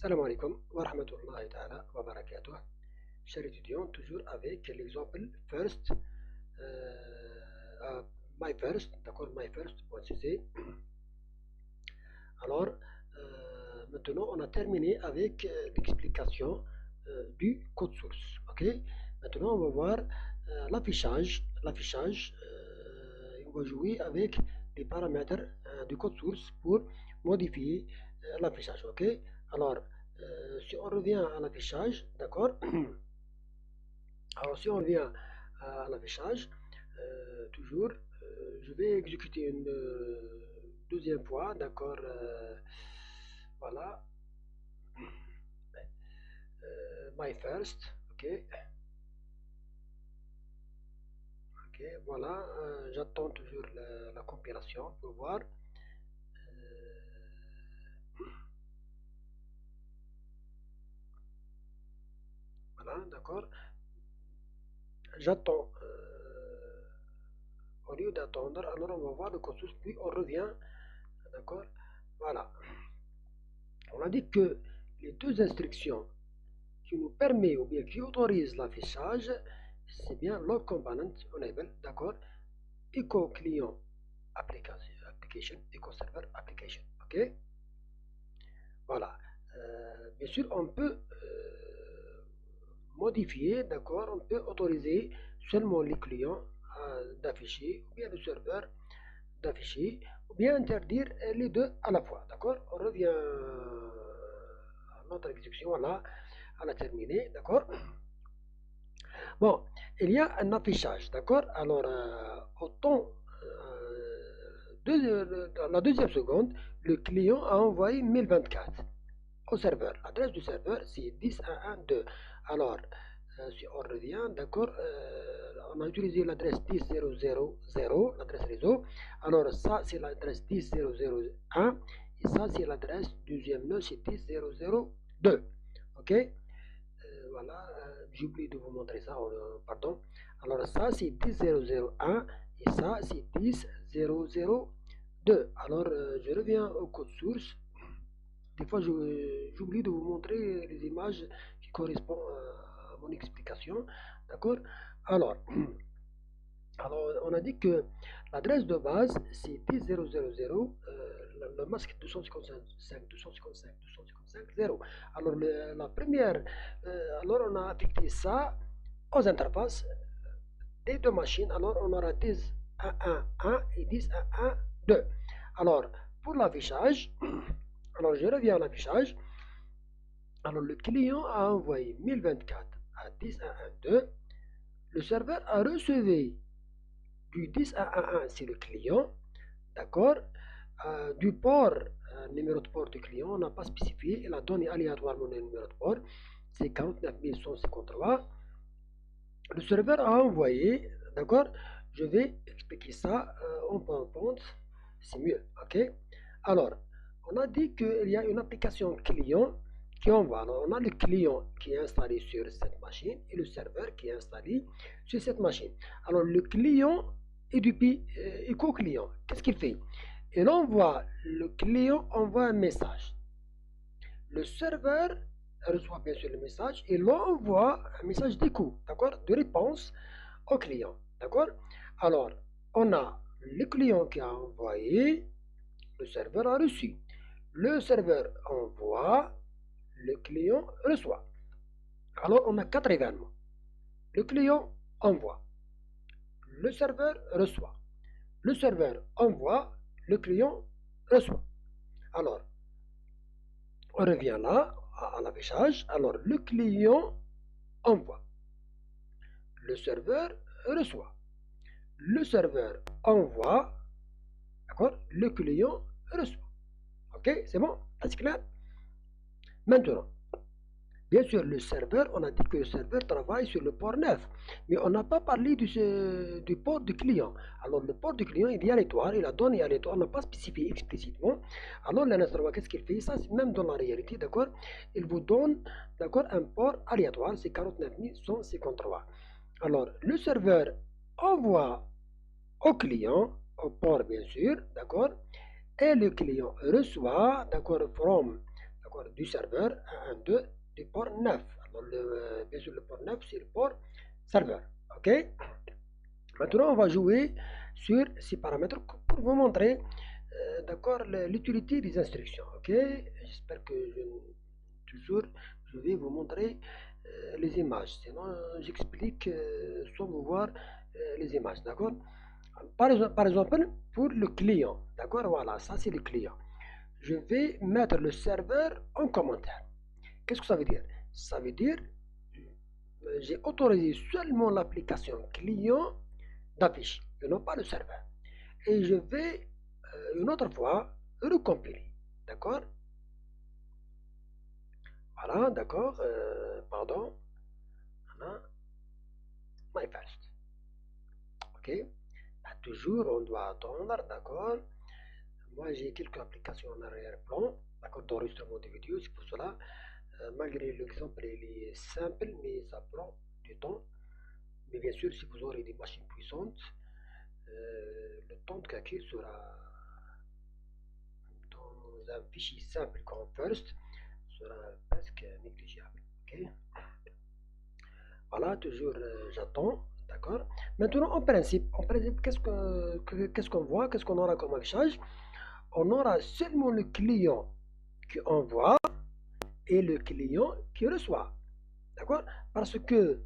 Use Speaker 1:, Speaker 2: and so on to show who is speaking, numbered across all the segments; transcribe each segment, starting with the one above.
Speaker 1: Salam alaikum wa rahmatullahi ta'ala wa barakatuh. Chers étudiants, toujours avec l'exemple first, my first, d'accord, my first.cc. Alors, maintenant, on a terminé avec l'explication du code source. Ok. Maintenant, on va voir l'affichage. On va jouer avec les paramètres du code source pour modifier l'affichage. Ok. Alors, si on revient à l'affichage, d'accord. Alors, si on revient à l'affichage, toujours, je vais exécuter une deuxième fois, d'accord. Voilà. My first, ok. Ok, voilà. J'attends toujours la compilation pour voir. Voilà, d'accord. J'attends. Au lieu d'attendre, alors on va voir le code source, puis on revient. D'accord. Voilà. On a dit que les deux instructions qui nous permettent ou bien qui autorisent l'affichage, c'est bien log component enable, d'accord, echo client application, echo server application. Ok. Voilà. Bien sûr, on peut modifier, d'accord, on peut autoriser seulement les clients d'afficher, ou bien le serveur d'afficher, ou bien interdire les deux à la fois, d'accord. On revient à notre exécution, voilà, à la terminer, d'accord. Bon, il y a un affichage, d'accord. Alors, dans la deuxième seconde, le client a envoyé 1024 au serveur. L'adresse du serveur, c'est 10.1.1.2. Alors, si on revient, d'accord, on a utilisé l'adresse 10.0.0.0, l'adresse réseau. Alors, ça, c'est l'adresse 10.0.0.1. Et ça, c'est l'adresse deuxième nœud, c'est 10.0.0.2. Ok. Voilà, j'ai oublié de vous montrer ça, pardon. Alors, ça, c'est 10.0.0.1 et ça, c'est 10.0.0.2. Alors, je reviens au code source. Des fois, j'oublie de vous montrer les images qui correspondent à mon explication. D'accord. Alors, on a dit que l'adresse de base, c'est 10.0.0.0, le masque 255.255.255.0. Alors, la première, alors on a affecté ça aux interfaces des deux machines. Alors, on aura 10.1.1.1 et 10.1.1.2. Alors, pour l'affichage, alors je reviens à l'affichage. Alors, le client a envoyé 1024 à 10.1.1.2. Le serveur a reçu du 10.1.1.1, c'est le client, d'accord. Du port, numéro de port du client, on n'a pas spécifié, il a donné aléatoirement le numéro de port, c'est 49153. Le serveur a envoyé, d'accord. Je vais expliquer ça en PowerPoint, c'est mieux, ok. Alors, on a dit qu'il y a une application client qui envoie. Alors, on a le client qui est installé sur cette machine et le serveur qui est installé sur cette machine. Alors, le client est du éco client. Qu'est-ce qu'il fait? Le client envoie un message. Le serveur reçoit bien sûr le message et l'envoie un message d'écho, d'accord, de réponse au client, d'accord. Alors, on a le client qui a envoyé, le serveur a reçu. Le serveur envoie, le client reçoit. Alors, on a quatre événements. Le client envoie, le serveur reçoit, le serveur envoie, le client reçoit. Alors, on revient là, à l'affichage. Alors, le client envoie, le serveur reçoit, le serveur envoie, d'accord, le client reçoit. Ok, c'est bon, c'est clair. Maintenant, bien sûr, le serveur, on a dit que le serveur travaille sur le port 9, mais on n'a pas parlé du port du client. Alors, le port du client, il est aléatoire, il a donné aléatoire, on n'a pas spécifié explicitement. Alors, l'instrument, qu'est-ce qu'il fait? Ça, c'est même dans la réalité, d'accord? Il vous donne, d'accord, un port aléatoire, c'est 49153. Alors, le serveur envoie au client, au port, bien sûr, d'accord? Et le client reçoit, d'accord, from d'accord, du serveur 112 du port 9. Alors, bien sûr, le port 9, c'est le port serveur. OK? Maintenant, on va jouer sur ces paramètres pour vous montrer d'accord, l'utilité des instructions. OK? J'espère que toujours je vais vous montrer les images. Sinon, j'explique sans vous voir les images. D'accord? Par exemple, pour le client. D'accord? Voilà, ça c'est le client. Je vais mettre le serveur en commentaire. Qu'est-ce que ça veut dire? Ça veut dire j'ai autorisé seulement l'application client d'afficher et non pas le serveur. Et je vais une autre fois recompiler. D'accord? Voilà, d'accord. Pardon. Voilà. My first. OK? Bah, toujours, on doit attendre. D'accord? Moi, j'ai quelques applications en arrière-plan. D'accord? D'enregistrement de vidéos. C'est pour cela. Malgré l'exemple, il est simple, mais ça prend du temps. Mais bien sûr, si vous aurez des machines puissantes, le temps de calcul sera dans un fichier simple comme first sera presque négligeable. OK? Voilà, toujours j'attends. D'accord? Maintenant, en principe qu'est-ce qu'on voit? Qu'est-ce qu'on aura comme affichage? On aura seulement le client qui envoie et le client qui reçoit. D'accord? Parce que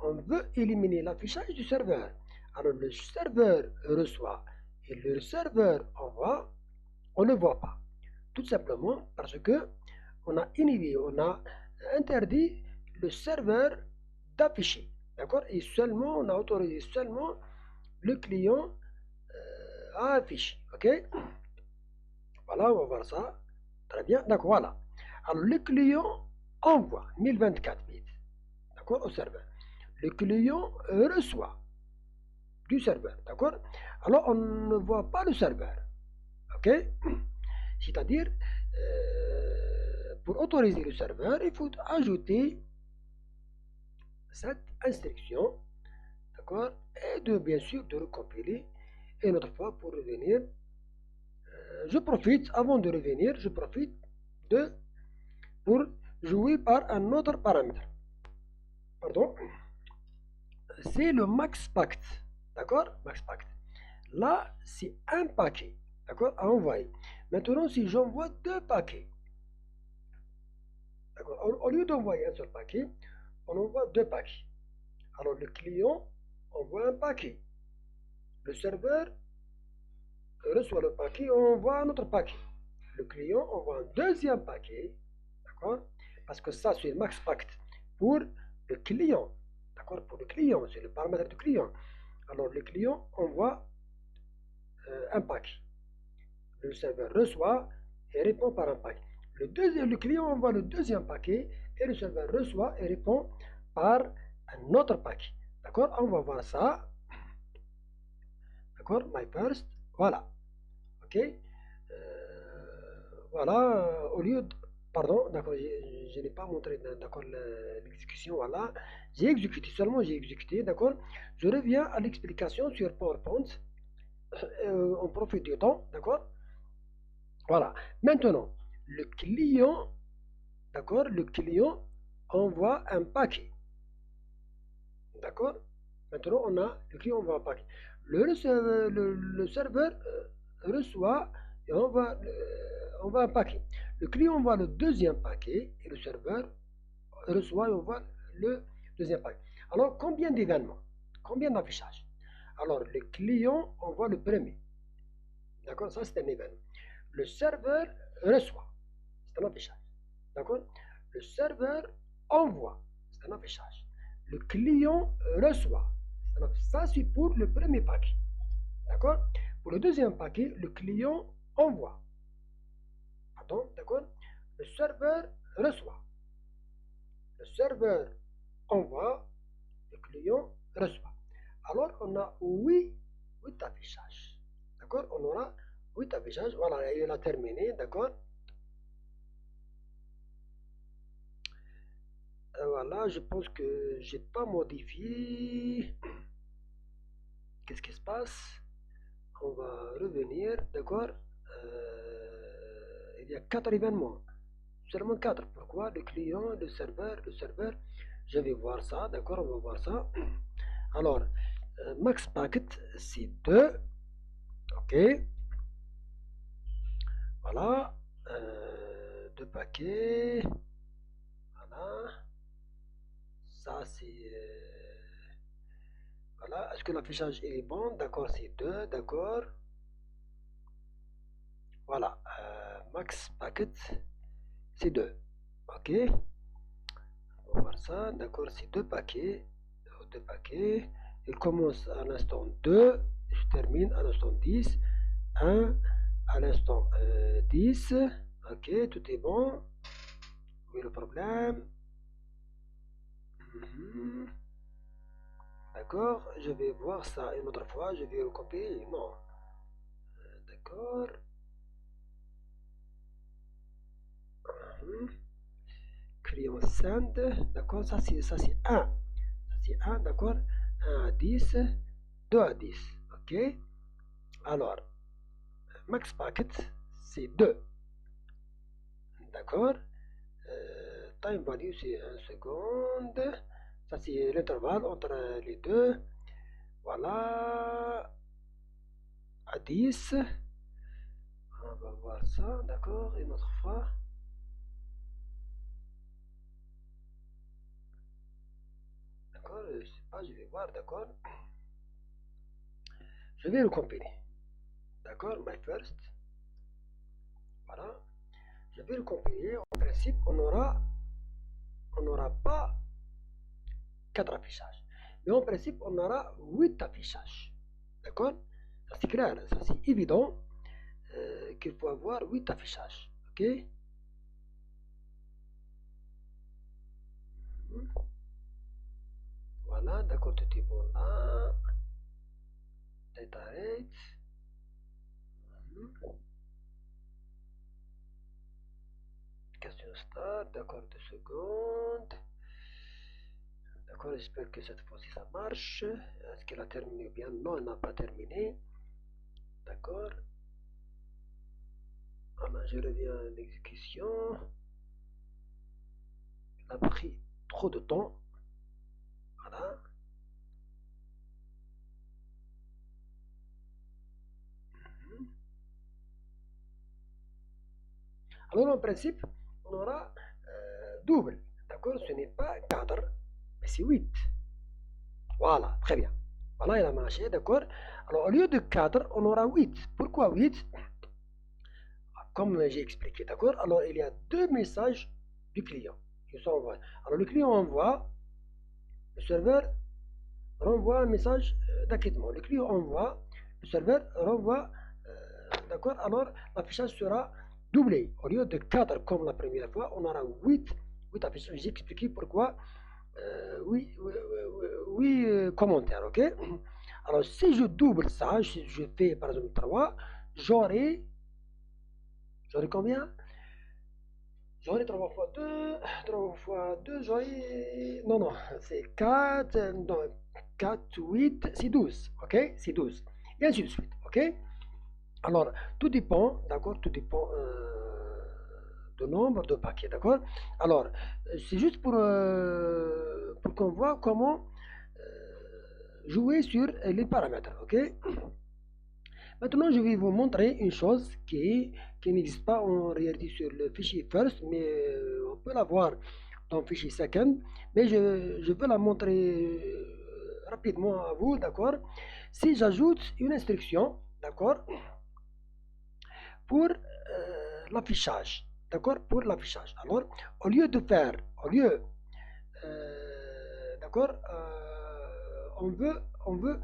Speaker 1: on veut éliminer l'affichage du serveur. Alors le serveur reçoit et le serveur envoie, on ne voit pas. Tout simplement parce que on a inhibé, on a interdit le serveur d'afficher. D'accord? Et seulement, on a autorisé seulement le client à afficher. OK? Voilà, on va voir ça. Très bien. D'accord, voilà. Alors le client envoie 1024 bits. D'accord? Au serveur. Le client reçoit du serveur. D'accord? Alors on ne voit pas le serveur. OK? C'est-à-dire, pour autoriser le serveur, il faut ajouter cette instruction, d'accord, et bien sûr de recompiler une autre fois pour revenir. Je profite, avant de revenir, je profite de pour jouer par un autre paramètre. Pardon, c'est le max pact, d'accord, max pact. Là, c'est un paquet, d'accord, à envoyer. Maintenant, si j'envoie deux paquets, d'accord, au lieu d'envoyer un seul paquet, on envoie deux paquets. Alors le client envoie un paquet. Le serveur reçoit le paquet, on envoie un autre paquet. Le client envoie un deuxième paquet, d'accord? Parce que ça, c'est le max pact pour le client, d'accord? Pour le client, c'est le paramètre du client. Alors le client envoie un paquet. Le serveur reçoit et répond par un paquet. Le client envoie le deuxième paquet et le serveur reçoit et répond par un autre paquet. D'accord? On va voir ça. D'accord? My first. Voilà. OK? Voilà. Au lieu de. Pardon, d'accord, je n'ai pas montré d'accord l'exécution. Voilà. J'ai exécuté, seulement j'ai exécuté. D'accord? Je reviens à l'explication sur PowerPoint. On profite du temps. D'accord? Voilà. Maintenant, le client, d'accord, le client envoie un paquet. D'accord? Maintenant, le client envoie un paquet. Le serveur reçoit et envoie un paquet. Le client envoie le deuxième paquet et le serveur reçoit et envoie le deuxième paquet. Alors, combien d'événements? Combien d'affichages? Alors, le client envoie le premier. D'accord? Ça, c'est un événement. Le serveur reçoit. C'est un affichage. D'accord? Le serveur envoie. C'est un affichage. Le client reçoit. Ça, c'est pour le premier paquet. D'accord? Pour le deuxième paquet, le client envoie. Pardon, d'accord? Le serveur reçoit. Le serveur envoie. Le client reçoit. Alors, on a 8 affichages. D'accord? On aura 8 affichages. Voilà, il a terminé. D'accord? Voilà, je pense que j'ai pas modifié. Qu'est-ce qui se passe? On va revenir, d'accord? Il y a 4 événements. seulement 4. Pourquoi? Le client, le serveur, je vais voir ça, d'accord, on va voir ça. Alors, max packet, c'est 2, ok, voilà, 2 paquets, voilà, ça c'est, voilà, est-ce que l'affichage est bon? D'accord, c'est 2, d'accord, voilà, max packet, c'est 2, ok, on va voir ça, d'accord, c'est 2 paquets, 2 paquets, il commence à l'instant 2, je termine à l'instant 10, 1, à l'instant 10, ok, tout est bon, où est le problème? D'accord, je vais voir ça une autre fois, je vais recopier, non, d'accord, client send, d'accord, ça c'est 1, ça c'est 1, d'accord, 1 à 10, 2 à 10, ok, alors, max packet, c'est 2, d'accord, time value, c'est 1 seconde, ça c'est l'intervalle entre les deux, voilà, à 10, on va voir ça, d'accord, une autre fois, d'accord, je sais pas, je vais voir, d'accord, je vais le compiler, d'accord, my first, voilà, je vais le compiler, en principe, on n'aura pas 4 affichages, mais en principe, on aura 8 affichages, d'accord, ça c'est clair, ça c'est évident, qu'il faut avoir 8 affichages, ok, voilà, d'accord, tout est bon là, data rate, question start, d'accord, 2 secondes, d'accord, j'espère que cette fois-ci ça marche, est-ce qu'elle a terminé bien? Non, elle n'a pas terminé, d'accord, alors je reviens à l'exécution, elle a pris trop de temps, voilà, alors en principe, on aura double, d'accord, ce n'est pas 4, mais c'est 8, voilà, très bien, voilà, il a marché, d'accord, alors au lieu de 4, on aura 8, pourquoi 8? Comme j'ai expliqué, d'accord, alors il y a 2 messages du client qui sont envoyés, alors le client envoie, le serveur renvoie un message d'acquittement, le client envoie, le serveur renvoie, d'accord, alors l'affichage sera doublé. Au lieu de 4 comme la première fois, on aura 8 affichages. J'ai expliqué pourquoi, oui, oui, oui, commentaires, ok. Alors si je double ça, si je fais par exemple 3, j'aurai combien? J'aurai 3 fois 2, 3 fois 2, j'aurai... Non, non, c'est 4, non, 4, 8, c'est 12, ok? C'est 12. Et ainsi de suite, ok? Alors, tout dépend, d'accord? Tout dépend du nombre de paquets, d'accord? Alors, c'est juste pour qu'on voit comment jouer sur les paramètres, ok? Maintenant, je vais vous montrer une chose qui n'existe pas en réalité sur le fichier first, mais on peut la voir dans le fichier second. Mais je veux la montrer rapidement à vous, d'accord? Si j'ajoute une instruction, d'accord, pour l'affichage, d'accord, pour l'affichage. Alors, au lieu, d'accord, on veut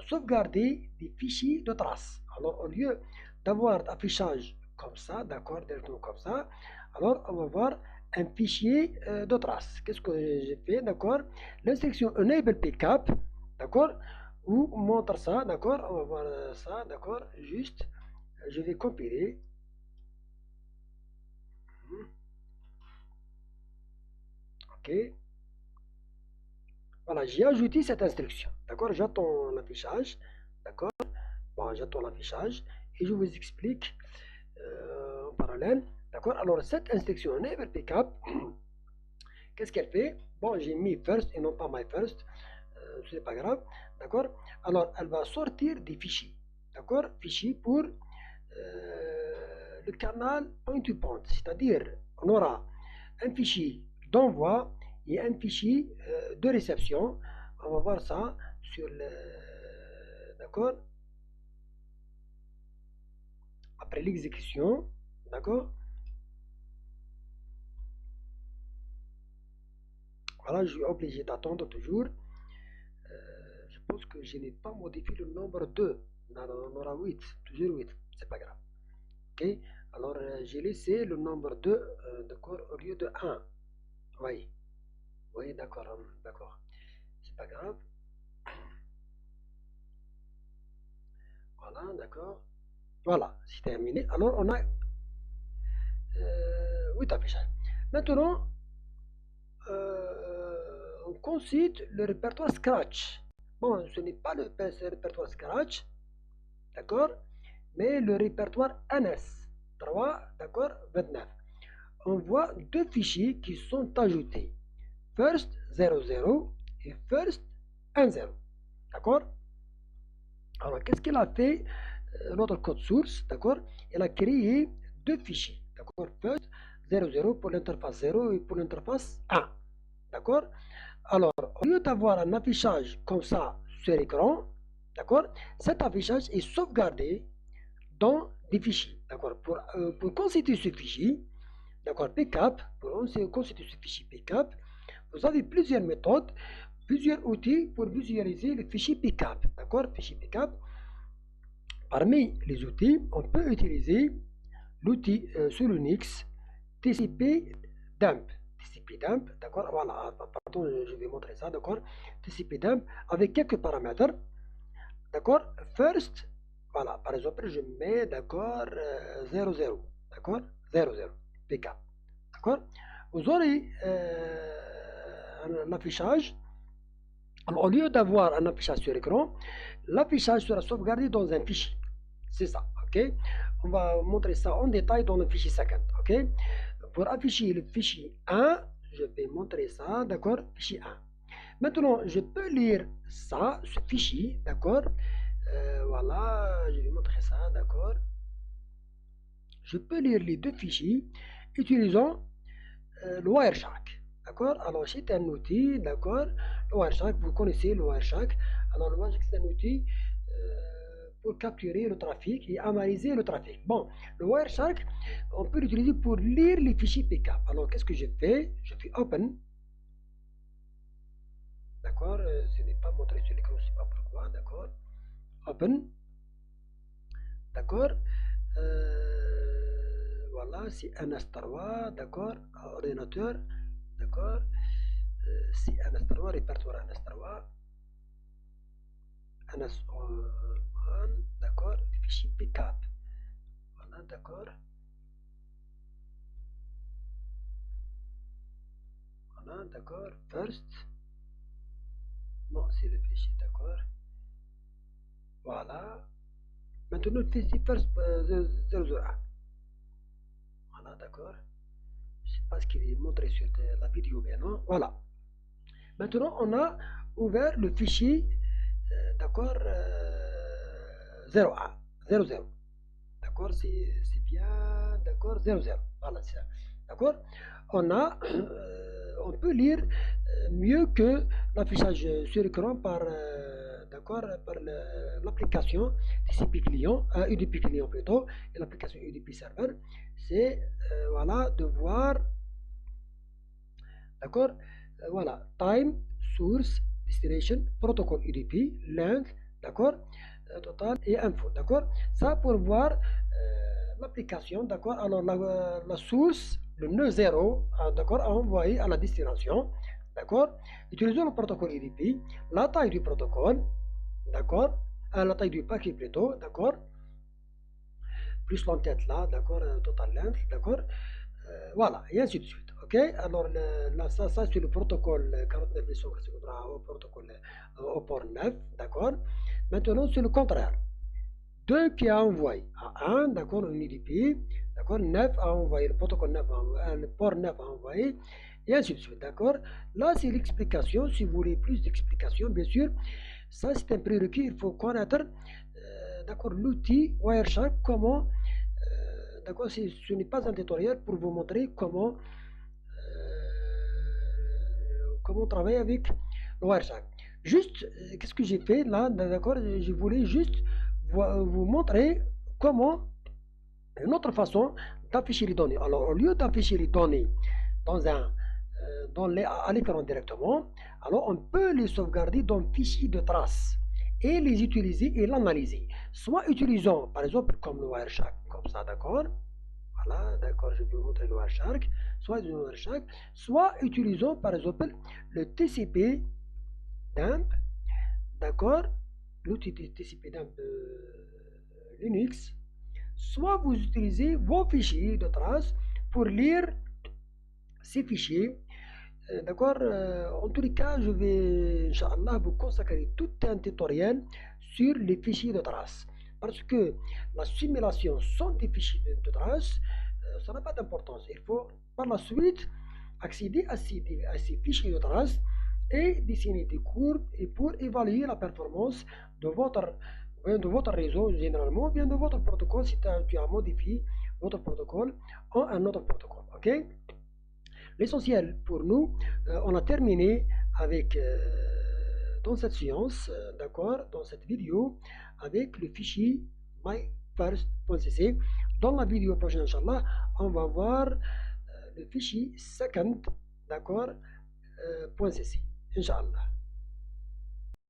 Speaker 1: sauvegarder des fichiers de traces. Alors, au lieu d'avoir d'affichage comme ça, d'accord, directement comme ça, alors on va voir un fichier de traces. Qu'est-ce que j'ai fait, d'accord? L'instruction enable pcap, d'accord, ou montre ça, d'accord, on va voir ça, d'accord, juste, je vais compiler. Ok, voilà, j'ai ajouté cette instruction, d'accord, j'attends l'affichage, d'accord. Bon, j'attends l'affichage et je vous explique en parallèle. D'accord? Alors, cette instruction enable pickup, qu'est-ce qu'elle fait? Bon, j'ai mis first et non pas my first, c'est pas grave, d'accord? Alors, elle va sortir des fichiers, d'accord? Fichiers pour le canal point-to-point, c'est-à-dire, on aura un fichier d'envoi et un fichier de réception. On va voir ça sur le, d'accord? Après l'exécution, d'accord? Voilà, je suis obligé d'attendre toujours. Je pense que je n'ai pas modifié le nombre 2. On aura 8, toujours 8, c'est pas grave. Ok, alors j'ai laissé le nombre 2 d'accord, au lieu de 1. Oui, oui, d'accord, d'accord. C'est pas grave. Voilà, d'accord. Voilà, c'est terminé. Alors on a 8 affichages. Maintenant, on consulte le répertoire Scratch. Bon, ce n'est pas le répertoire Scratch, d'accord, mais le répertoire NS 3, d'accord, 29. On voit deux fichiers qui sont ajoutés, first 00 et first 10. D'accord? Alors, qu'est-ce qu'il a fait notre code source? D'accord? Il a créé deux fichiers. D'accord? First 00 pour l'interface 0 et pour l'interface 1. D'accord? Alors, au lieu d'avoir un affichage comme ça sur l'écran, d'accord, cet affichage est sauvegardé dans des fichiers. D'accord? Pour constituer ce fichier, d'accord, pickup, pour constituer ce fichier pickup, vous avez plusieurs méthodes, plusieurs outils pour visualiser le fichier pickup. D'accord? Fichier pickup. Parmi les outils, on peut utiliser l'outil sur Linux TCP dump. TCP dump, d'accord? Voilà, pardon, je vais montrer ça, d'accord? TCP dump avec quelques paramètres, d'accord? First, voilà, par exemple, je mets, d'accord, 00, d'accord? 00, pk, d'accord? Vous aurez un affichage. Alors, au lieu d'avoir un affichage sur l'écran, l'affichage sera sauvegardé dans un fichier. C'est ça, ok? On va montrer ça en détail dans le fichier second, ok? Pour afficher le fichier 1, je vais montrer ça, d'accord? Fichier 1. Maintenant, je peux lire ça, ce fichier, d'accord? Voilà, je vais montrer ça, d'accord? Je peux lire les deux fichiers utilisant le Wireshark, d'accord? Alors, c'est un outil, d'accord? Le Wireshark, vous connaissez le Wireshark. Alors, le Wireshark, c'est un outil pour capturer le trafic et analyser le trafic. Bon, le Wireshark, on peut l'utiliser pour lire les fichiers pickup. Alors, qu'est-ce que je fais? Je fais Open. D'accord? Ce n'est pas montré sur l'écran, je ne sais pas pourquoi. D'accord? Open. D'accord? Voilà, c'est NS3. D'accord? Ordinateur. D'accord? C'est NS3, répertoire NS3. NS1, d'accord? Fichier pickup. Voilà, d'accord? Voilà, d'accord? First. Non, c'est le fichier, d'accord? Voilà. Maintenant, le fichier first 001. Voilà, d'accord? Je ne sais pas ce qu'il est montré sur la vidéo, mais non. Voilà. Maintenant, on a ouvert le fichier, d'accord, 01, 00. D'accord, c'est bien, d'accord, 00. Voilà, c'est ça. D'accord? On peut lire mieux que l'affichage sur l'écran par, d'accord, par l'application TCP client, UDP client plutôt, et l'application UDP serveur. C'est, voilà, de voir, d'accord, voilà, time, source, destination, protocol UDP, length, d'accord, total et info, d'accord. Ça pour voir l'application, d'accord. Alors la source, le nœud 0, d'accord, à envoyer à la destination, d'accord. Utilisons le protocole UDP, la taille du protocole, d'accord, la taille du paquet plutôt, d'accord, plus l'entête là, d'accord, total length, d'accord, voilà, et ainsi de suite. Ok, alors là, ça c'est le protocole 49.283 au protocole au port 9, d'accord. Maintenant c'est le contraire. 2 qui a envoyé à 1, d'accord, une UDP, d'accord, 9 à envoyer, le protocole 9 le port 9 à envoyer, et ainsi de suite, d'accord. Là, c'est l'explication. Si vous voulez plus d'explications, bien sûr, ça c'est un prérequis. Il faut connaître, d'accord, l'outil Wireshark, comment, d'accord, ce n'est pas un tutoriel pour vous montrer comment travailler avec le Wireshark. Juste, qu'est-ce que j'ai fait là, d'accord, je voulais juste vous montrer comment une autre façon d'afficher les données. Alors, au lieu d'afficher les données à l'écran directement, alors on peut les sauvegarder dans un fichier de traces et les utiliser et l'analyser. Soit utilisant, par exemple, comme le Wireshark, comme ça, d'accord. Voilà, d'accord, je vais vous montrer le Wireshark. Soit utilisant, par exemple, le TCP dump, d'accord, l'outil TCP dump de Linux. Soit vous utilisez vos fichiers de traces pour lire ces fichiers. D'accord. En tous les cas, je vais, Inch'Allah, vous consacrer tout un tutoriel sur les fichiers de traces. Parce que la simulation sans des fichiers de traces, ça n'a pas d'importance. Il faut par la suite accéder à ces fichiers de traces et dessiner des courbes et pour évaluer la performance de votre réseau généralement, bien de votre protocole si tu as modifié votre protocole en un autre protocole. Ok. L'essentiel pour nous, on a terminé avec dans cette séance, d'accord, dans cette vidéo, avec le fichier myfirst.cc. Dans la vidéo prochaine, Inch'Allah, on va voir le fichier second, d'accord, .cc, Inch'Allah.